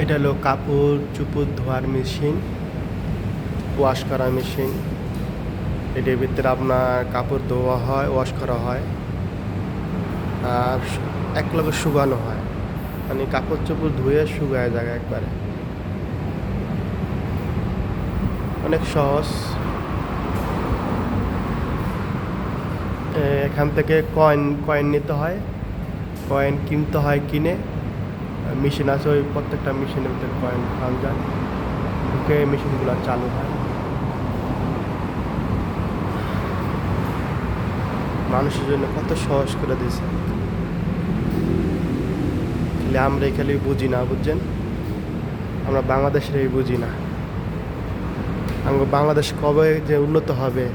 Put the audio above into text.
এটা হলো কাপড় চোপড় ধোয়ার মেশিন, ওয়াশ করা মেশিন। এটার ভিতরে আপনার কাপড় ধোয়া হয়, ওয়াশ করা হয়, আর একলগে শুকানো হয়। মানে কাপড় চোপড় ধুয়ে শুকায় যায় একবারে। অনেক সহজ। এখান থেকে কয়েন নিতে হয়, কয়েন কিনতে হয়, কিনে মেশিন আছে, ওই প্রত্যেকটা মেশিনের ভিতরে কয়েন পাওয়া যায়, ওকে মেশিনগুলো চালু হয়। মানুষের জন্য কত সহজ করে দিয়েছে, খালি আমরা খালি বুঝি না, বুঝছেন? আমরা বাংলাদেশের বুঝি না। আমরা বাংলাদেশ কবে যে উন্নত হবে